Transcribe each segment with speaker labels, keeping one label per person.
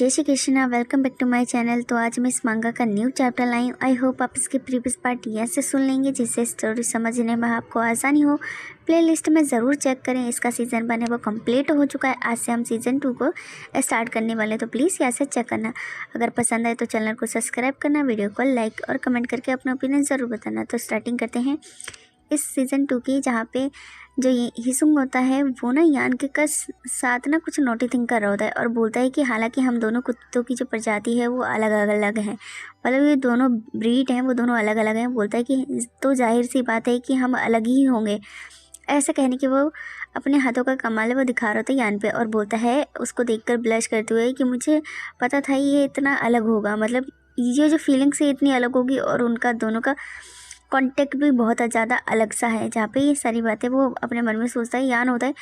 Speaker 1: जय Shri Krishna, welcome back to my channel. तो आज मैं इस मांगा का न्यू चैप्टर लाई हूँ। आई होप आप इसके प्रीवियस पार्ट यहाँ से सुन लेंगे, जिससे स्टोरी समझने में आपको आसानी हो। प्लेलिस्ट में ज़रूर चेक करें, इसका सीज़न 1 है वो कंप्लीट हो चुका है। आज से हम सीज़न 2 को स्टार्ट करने वाले, तो प्लीज़ यहाँ से चेक करना। अगर पसंद आए तो चैनल को सब्सक्राइब करना, वीडियो को लाइक और कमेंट करके अपना ओपिनियन ज़रूर बताना। तो स्टार्टिंग करते हैं इस सीज़न 2 की, जहाँ पे जो ये हिसुंग होता है वो ना यान के का साथ ना कुछ नोटी थिंक कर रहा होता है और बोलता है कि हालांकि हम दोनों कुत्तों की जो प्रजाति है वो अलग अलग है, मतलब ये दोनों ब्रीड हैं वो दोनों अलग अलग हैं। बोलता है कि तो जाहिर सी बात है कि हम अलग ही होंगे। ऐसा कहने के वो अपने हाथों का कमाल है वो दिखा रहा होता है यान पे, और बोलता है उसको देखकर ब्लश करते हुए कि मुझे पता था ये इतना अलग होगा, मतलब ये जो फीलिंग्स है इतनी अलग होगी, और उनका दोनों का कॉन्टेक्ट भी बहुत ज़्यादा अलग सा है। जहाँ पे ये सारी बातें वो अपने मन में सोचता है। यान होता है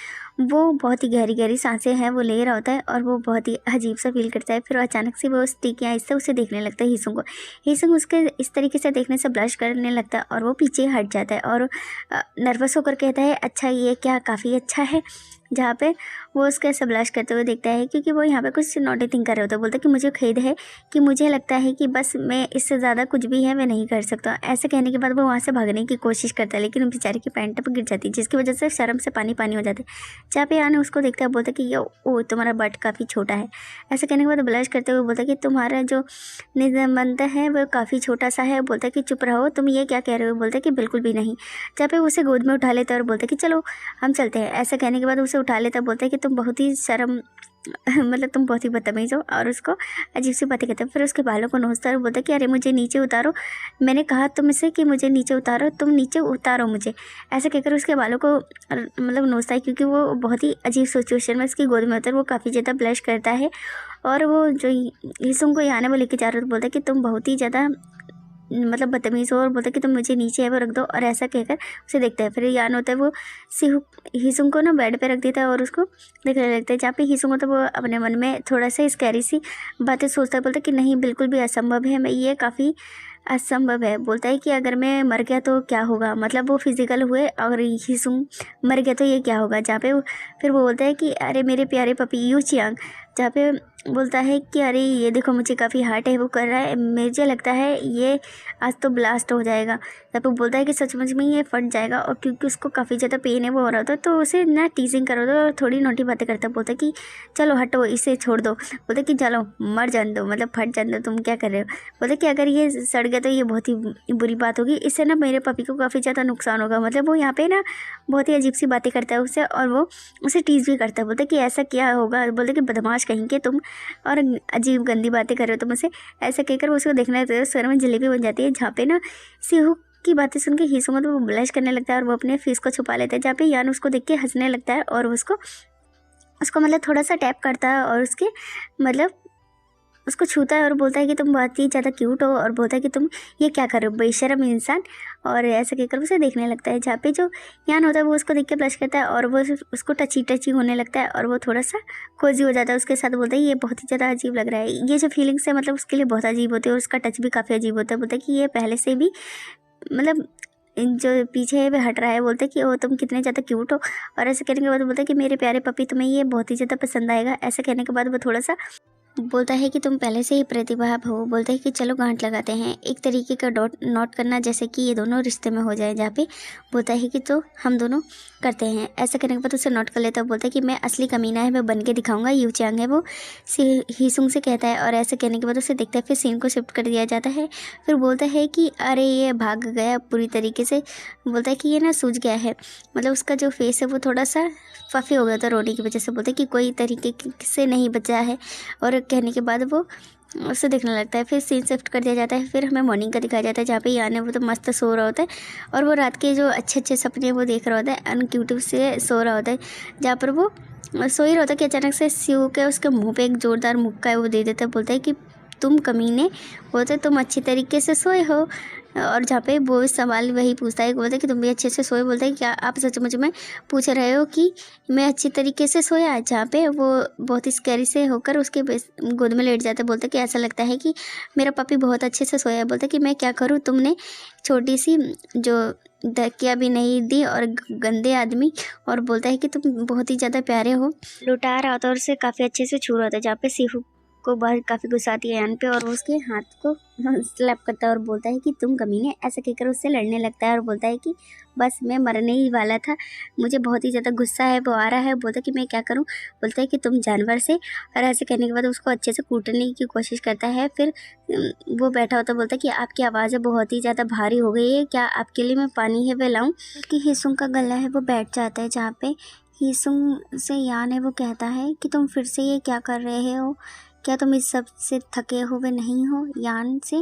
Speaker 1: वो बहुत ही गहरी गहरी सांसें हैं वो ले रहा होता है और वो बहुत ही अजीब सा फील करता है। फिर अचानक से वो स्टिक या इससे उसे देखने लगता है हिसुंग को। हिसुंग उसके इस तरीके से देखने से ब्लश करने लगता है और वो पीछे हट जाता है और नर्वस होकर कहता है अच्छा ये क्या काफ़ी अच्छा है। जहाँ पे वो उसका ऐसा ब्लश करते हुए देखता है, क्योंकि वो यहाँ पे कुछ नोटी थिंक कर रहे होते हैं। बोलता है कि मुझे खेद है कि मुझे लगता है कि बस मैं इससे ज़्यादा कुछ भी है मैं नहीं कर सकता। ऐसे कहने के बाद वो वहाँ से भागने की कोशिश करता है, लेकिन बेचारे की पैंट पर गिर जाती है, जिसकी वजह से शर्म से पानी पानी हो जाता है। जहाँ पे आने उसको देखता है, बोलता है कि ओ तुम्हारा बट काफ़ी छोटा है। ऐसे कहने के बाद ब्लश करते हुए बोलता है कि तुम्हारा जो निबंध है वो काफ़ी छोटा सा है। बोलता है कि चुप रहो, तुम ये क्या कह रहे हो। बोलता है कि बिल्कुल भी नहीं। जहाँ पे उसे गोद में उठा लेता है और बोलता है कि चलो हम चलते हैं। ऐसा कहने के बाद उसे उठा लेता है। बोलता है कि तुम बहुत ही शर्म मतलब तुम बहुत ही बदतमीज़ हो, और उसको अजीब सी बातें कहते हैं। फिर उसके बालों को नोचता है और बोलता है कि अरे मुझे नीचे उतारो, मैंने कहा तुमसे कि मुझे नीचे उतारो, तुम नीचे उतारो मुझे। ऐसे कहकर उसके बालों को मतलब नोचता है, क्योंकि वो बहुत ही अजीब सिचुएशन में उसकी गोद में होता है। वो काफ़ी ज़्यादा ब्लश करता है और वो जो हिसुंग को यहाँ वो लेके जा रहा है, तो बोलता है कि तुम बहुत ही ज़्यादा मतलब बदतमीज़ हो, और बोलता है कि तुम मुझे नीचे है वो रख दो, और ऐसा कहकर उसे देखता है। फिर यान होता है वो हिसुंग को ना बेड पे रख देता है और उसको देखने लगता है। जहाँ पे हिसुंग होता है वो अपने मन में थोड़ा सा स्कैरी सी बातें सोचता है। बोलता है कि नहीं बिल्कुल भी असंभव है, मैं ये काफ़ी असंभव है। बोलता है कि अगर मैं मर गया तो क्या होगा, मतलब वो फिजिकल हुए और हिसुंग मर गया तो ये क्या होगा। जहाँ पे फिर वो बोलता है कि अरे मेरे प्यारे पपी यू चियांग, जहाँ पे बोलता है कि अरे ये देखो मुझे काफ़ी हार्ट है वो कर रहा है, मुझे लगता है ये आज तो ब्लास्ट हो जाएगा। जब वो बोलता है कि सचमुच में ये फट जाएगा, और क्योंकि उसको काफ़ी ज़्यादा पेन है वो हो रहा होता है, तो उसे ना टीजिंग करो तो और थोड़ी नोटी बातें करता है। बोलता है कि चलो हटो इसे छोड़ दो। बोलता है कि चलो मर जाने दो, मतलब फट जाने दो, तुम क्या कर रहे हो। बोलता है कि अगर ये सड़ गया तो ये बहुत ही बुरी बात होगी, इससे ना मेरे पपी को काफ़ी ज़्यादा नुकसान होगा। मतलब वो यहाँ पे ना बहुत ही अजीब सी बातें करता है उससे, और वो उसे टीज़ भी करता है। बोलता है कि ऐसा क्या होगा। बोलते कि बदमाश कहीं के तुम, और अजीब गंदी बातें कर रहे हो तुम उसे। ऐसे कहकर वो उसको देखना है, सर में जलेबी बन जाती है। जहाँ पे ना सिहू की बातें सुन के हिसुंग तो वो ब्लश करने लगता है और वो अपने फेस को छुपा लेता है। जहाँ पे यान उसको देख के हंसने लगता है और उसको मतलब थोड़ा सा टैप करता है और उसके मतलब उसको छूता है और बोलता है कि तुम बहुत ही ज़्यादा क्यूट हो, और बोलता है कि तुम ये क्या कर रहे हो बेशर्म इंसान, और ऐसे कहकर उसे देखने लगता है। जहाँ पे जो यान होता है वो उसको देख के ब्लश करता है और वो उसको टची टची होने लगता है और वो थोड़ा सा कोजी हो जाता है उसके साथ। बोलता है ये बहुत ही ज़्यादा अजीब लग रहा है, ये जो फीलिंग्स है मतलब उसके लिए बहुत अजीब होती है, और उसका टच भी काफ़ी अजीब होता है। बोलता है कि ये पहले से भी मतलब जो पीछे है वह हट रहा है। बोलते हैं कि ओ तुम कितने ज़्यादा क्यूट हो, और ऐसे कहने के बाद बोलता है कि मेरे प्यारे पपी तुम्हें ये बहुत ही ज़्यादा पसंद आएगा। ऐसे कहने के बाद वो थोड़ा सा बोलता है कि तुम पहले से ही प्रतिभा हो। बोलते हैं कि चलो गांठ लगाते हैं, एक तरीके का नोट करना जैसे कि ये दोनों रिश्ते में हो जाए। जहाँ पे बोलता है कि तो हम दोनों करते हैं। ऐसा करने के बाद उसे नोट कर लेता है। बोलता है कि मैं असली कमीना है, मैं बन के दिखाऊंगा। यू चियांग है वो हिसुंग से कहता है, और ऐसे कहने के बाद उसे देखता है। फिर सीन को शिफ्ट कर दिया जाता है। फिर बोलता है कि अरे ये भाग गया पूरी तरीके से। बोलता है कि ये ना सूझ गया है, मतलब उसका जो फेस है वो थोड़ा सा फफी हो गया था रोटी की वजह से। बोलते हैं कि कोई तरीके से नहीं बचा है, और कहने के बाद वो उसे देखने लगता है। फिर सीन शिफ्ट कर दिया जाता है। फिर हमें मॉर्निंग का दिखाया जाता है, जहाँ पे यान है वो तो मस्त सो रहा होता है, और वो रात के जो अच्छे अच्छे सपने वो देख रहा होता है, अनक्यूटिव से सो रहा होता है। जहाँ पर वो सो ही रहा होता है कि अचानक से सिउ के उसके मुँह पे एक जोरदार मुक्का है वो दे देता है। बोलता है कि तुम कमीने बोलते तुम अच्छी तरीके से सोए हो, और जहाँ पे वो सवाल वही पूछता है। बोलता है कि तुम भी अच्छे से सोए। बोलता है क्या आप सचमुच में पूछ रहे हो कि मैं अच्छी तरीके से सोया। जहाँ पे वो बहुत ही स्कैरी से होकर उसके गोद में लेट जाता है। बोलता है कि ऐसा लगता है कि मेरा पपी बहुत अच्छे से सोया है। बोलता है कि मैं क्या करूँ, तुमने छोटी सी जो धक्कियाँ भी नहीं दी, और गंदे आदमी। और बोलता है कि तुम बहुत ही ज़्यादा प्यारे हो। लुटा रहा होता है और उसे काफ़ी अच्छे से छू रहा होता है। जहाँ पे सिहू को बहुत काफ़ी गुस्सा आती है यान पे और वो उसके हाथ को स्लैप करता है और बोलता है कि तुम कमीने, ऐसा कहकर उससे लड़ने लगता है और बोलता है कि बस मैं मरने ही वाला था, मुझे बहुत ही ज़्यादा गुस्सा है, वो आ रहा है। बोलता है कि मैं क्या करूं? बोलता है कि तुम जानवर से। और ऐसे कहने के बाद उसको अच्छे से कूटने की कोशिश करता है। फिर वो बैठा होता बोलता है कि आपकी आवाज़ बहुत ही ज़्यादा भारी हो गई है, क्या आपके लिए मैं पानी है वह लाऊँ? कि हिसुंग का गला है वो बैठ जाता है, जहाँ पे हिसुंग से यान है वो कहता है कि तुम फिर से ये क्या कर रहे हो, क्या तुम इस सब से थके हुए नहीं हो? यान से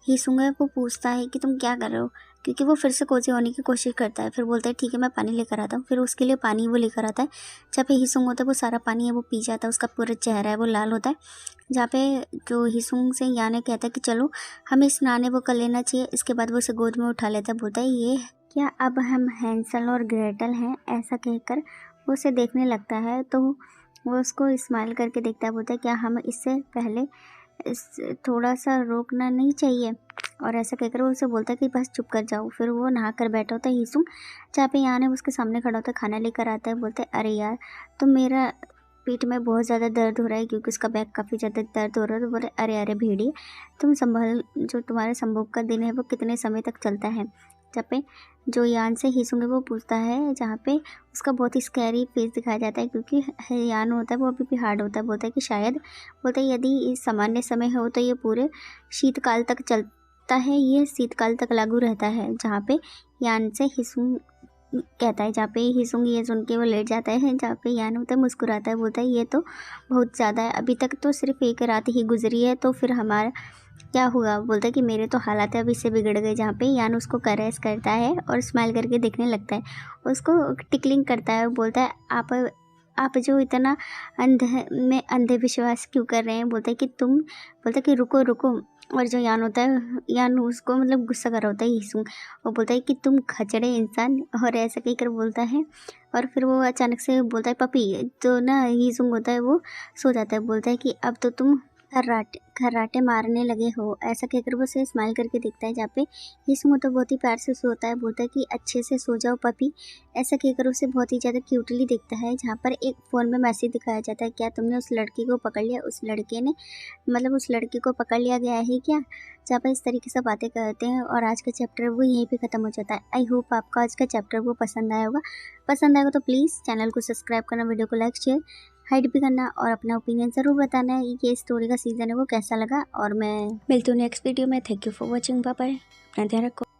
Speaker 1: हिसुंग है वो पूछता है कि तुम क्या कर रहे हो, क्योंकि वो फिर से कोजी होने की कोशिश करता है। फिर बोलता है ठीक है मैं पानी लेकर आता हूँ। फिर उसके लिए पानी वो लेकर आता है। जहाँ पे हिसुंग होता है वो सारा पानी है वो पी जाता है, उसका पूरा चेहरा है वो लाल होता है। जहाँ पे जो हिसुंग से यान है कहता है कि चलो हमें स्नान है वो कर लेना चाहिए। इसके बाद वो उसे गोद में उठा लेता है। बोलता है ये क्या अब हम हैंसल और ग्रेटल हैं? ऐसा कहकर वो उसे देखने लगता है। तो वो उसको स्माइल करके देखता है। बोलता है क्या हम इससे पहले इस थोड़ा सा रोकना नहीं चाहिए? और ऐसा कहकर वो उसे बोलता है कि बस चुप कर जाओ। फिर वो नहा कर बैठा होता है हिसुंग, जहाँ पे यान है उसके सामने खड़ा होता है, खाना लेकर आता है। बोलता है अरे यार तो मेरा पीठ में बहुत ज़्यादा दर्द हो रहा है, क्योंकि उसका बैक काफ़ी ज़्यादा दर्द हो रहा है। तो बोले अरे अरे भेड़िए, तुम संभल, जो तुम्हारे संभोग का दिन है वो कितने समय तक चलता है? जहाँ पे जो यान से हिसुंग है वो पूछता है, जहाँ पे उसका बहुत ही स्कैरी फेस दिखाया जाता है, क्योंकि यान होता है वो अभी भी हार्ड होता है। बोलता है कि शायद, बोलता है यदि इस सामान्य समय हो तो ये पूरे शीतकाल तक चलता है, ये शीतकाल तक लागू रहता है। जहाँ पे यान से हिसुंग कहता है, जहाँ पे हिसुंग ये सुन के वो लेट जाता है। जहाँ पे यान होता है मुस्कुराता है, बोलता है ये तो बहुत ज़्यादा है, अभी तक तो सिर्फ एक रात ही गुजरी है, तो फिर हमारा क्या हुआ? बोलता है कि मेरे तो हालात अभी से बिगड़ गए। जहाँ पे यान उसको कैरेस करता है और स्माइल करके देखने लगता है, उसको टिकलिंग करता है। बोलता है आप जो इतना अंधे विश्वास क्यों कर रहे हैं? बोलता है कि तुम, बोलता है कि रुको रुको। और जो यान होता है, यान उसको मतलब गुस्सा कर रहा होता है हिसुंग, वो बोलता है कि तुम खचड़े इंसान, और ऐसा कहकर बोलता है। और फिर वो अचानक से बोलता है पपी, तो ना हिसुंग होता है वो सो जाता है। बोलता है कि अब तो तुम खर्राटे मारने लगे हो, ऐसा कहकर वो उसे स्माइल करके देखता है। जहाँ पे हिसुंग तो बहुत ही प्यार से सोता है। बोलता है कि अच्छे से सो जाओ पपी, ऐसा कहकर उसे बहुत ही ज़्यादा क्यूटली देखता है। जहाँ पर एक फ़ोन में मैसेज दिखाया जाता है, क्या तुमने उस लड़की को पकड़ लिया? उस लड़के ने, मतलब उस लड़की को पकड़ लिया गया है क्या? जहाँ पर इस तरीके से बातें करते हैं और आज का चैप्टर वो यहीं पे ख़त्म हो जाता है। आई होप आपको आज का चैप्टर वो पसंद आया होगा। पसंद आएगा तो प्लीज़ चैनल को सब्सक्राइब करना, वीडियो को लाइक शेयर हाइड भी करना और अपना ओपिनियन ज़रूर बताना है ये स्टोरी का सीज़न है वो कैसा लगा। और मैं मिलती हूँ नेक्स्ट वीडियो में। Thank you for watching, bye bye, अपना ध्यान रखो।